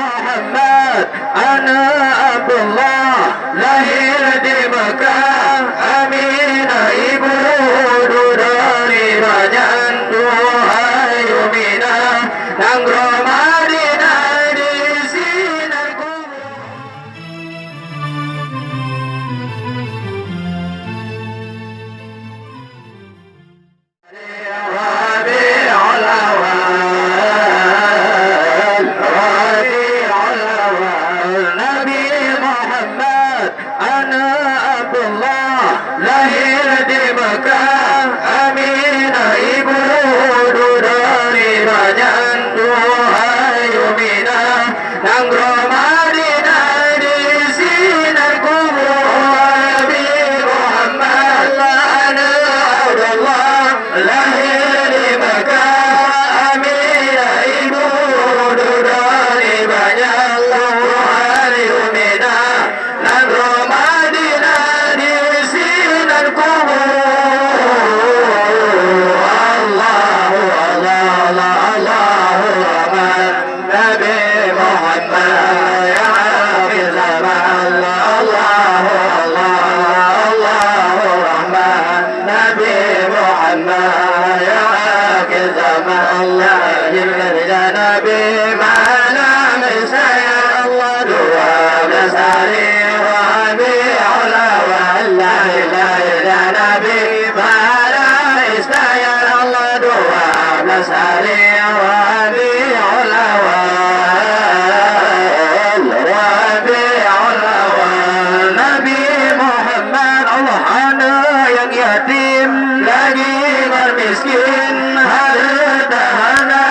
Muhammad anak Abdullah lahir di Mekah. Aminah ibu dari kerajaan Tuhan Yuminah Nanggro Madinah di sinar kubur. Rabi'ul Awwal, Rabi'ul Awwal, Nabi Muhammad anak Abdullah lahir di Mekah. Aminah ibu dari kerajaan Tuhan Yuminah Nanggro Madinah di sinar kubur. Nabi Muhammad anak Abdullah lahir di Mekah. Aminah ibu dari kerajaan Tuhan Yuminah Nanggro Madinah di sinar kubur. Allahu Allah Allah Allahu Rahman Nabi Muhammad ya akhir zaman. Allahu Allah Allahu Rahman Nabi Muhammad ya akhir zaman. Lahirnya Nabi malam saya Allah 12 hari Rabi'ul Awwal. Lahirnya Nabi malam saya Allah 12 hari Rabi'ul Awwal. Rabi'ul Awwal Nabi Muhammad Allah anak yang yatim lagi bermiskin harta hana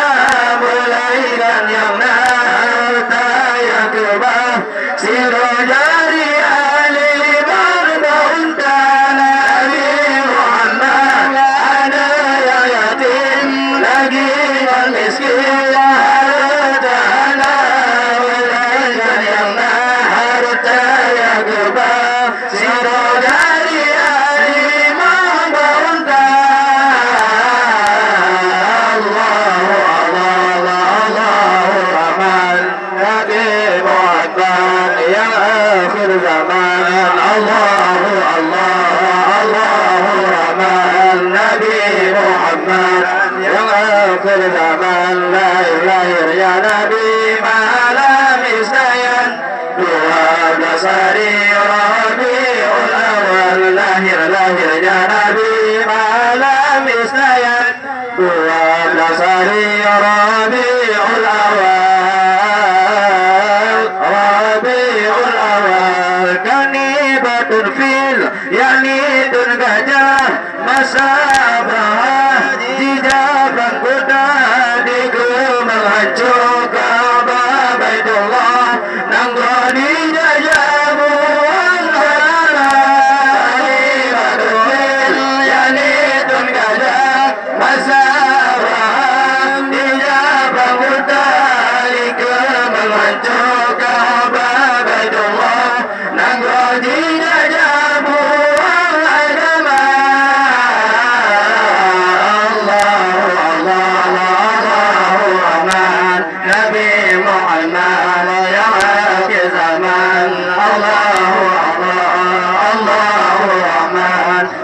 mulai dan yang harta yang kebah siro jari ahli berbaunta. Nabi Muhammad anak yang yatim lagi bermiskin harta hana mulai dan yang harta yang kebah siro jari ahli berbaunta. Allahu Allah Allahu Rahman Nabi Muhammad ya akhir zaman. Allahu Allah Allahu Rahman Nabi Muhammad ya akhir zaman. Lahir ya Nabi malam Isnayan 12 hari Rabi'ul Awwal. Lahirnya Nabi malam Isnayan 12 hari Rabi'ul Awwal. Rabi'ul Awwal kanibatun fil yanidun gajah masa Abrahah dijabang kuda di gemeng hancur Ka'bah Baitullah Nanggro dijajabu kanibatun fil yanidun gajah masa Abrahah dijabang kuda di gemeng hancur Ka'bah Baitullah Nanggro dijajabu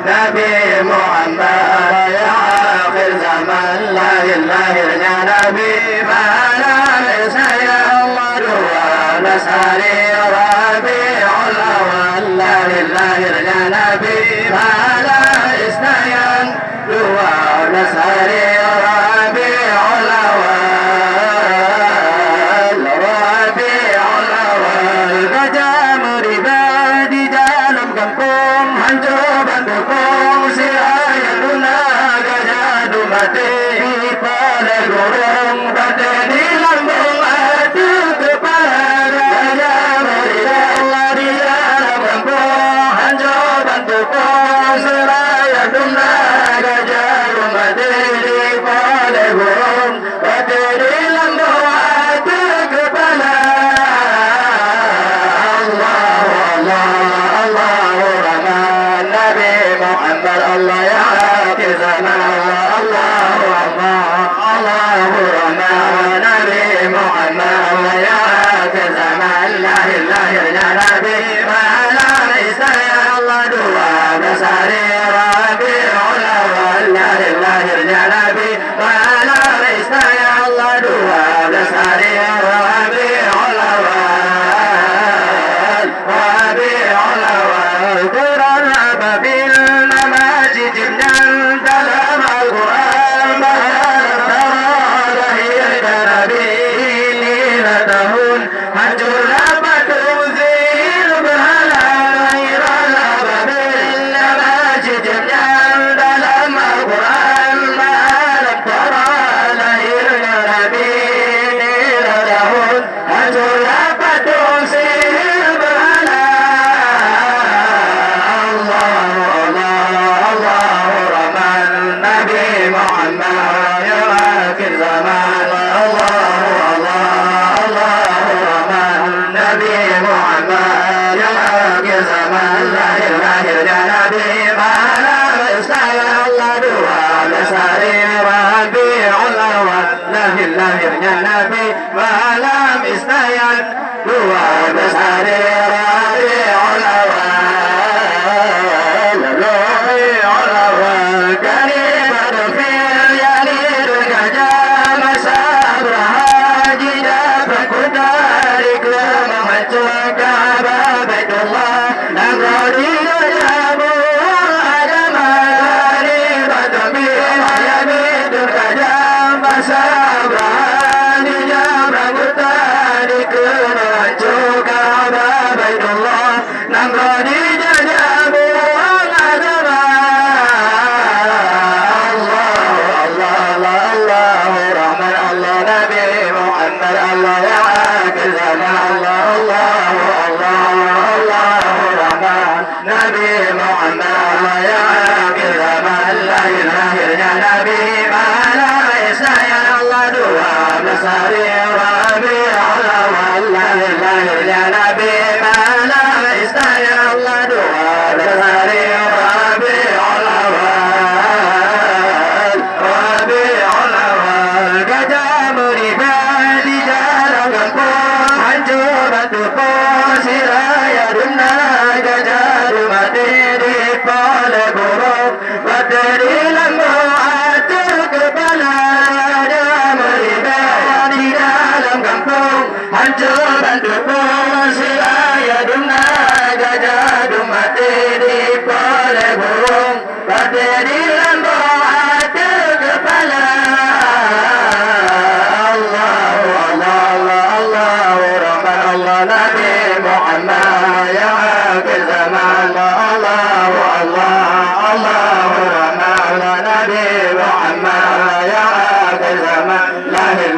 Nabi Muhammad ya akhir zaman. Lahirnya Nabi malam saya Allah 12 hari Rabi'ul Awwal. Lahirnya Nabi malam Isnayan 12 hari Rabi'ul Awwal. Rabi'ul lahirnya Nabi malam Isnayan dua besar Rabiul Awal Rabiul Awal kalimat fil yalirul gajah masa berhaji dapat kudari kelama hancur Ka'bah Baitullah dan Radina jamu agama kalimat fil yalirul gajah masa berhaji dapat kudari kelama hancur Ka'bah Baitullah dan Radina jamu agama الله يا عاقل الله الله الله الرحمن نبي محمد الله يا عاقل لا إله إلا نبي ما لا يسعى الله دعاء بصري ربيع الأول لا إله إلا نبي ما لا يسعى الله دعاء بصري ربيع الأول ربيع الأول قدام ربادي Siraya dunna gajaru materi pale buruk materi lambu atur kepala ada meribah di dalam kampung hancur dan dukung siraya dunna gajaru materi pale buruk materi lambu atur kepala Nabi Muhammad ya akhir zaman Allah Rahman Nabi Muhammad ya akhir zaman lahir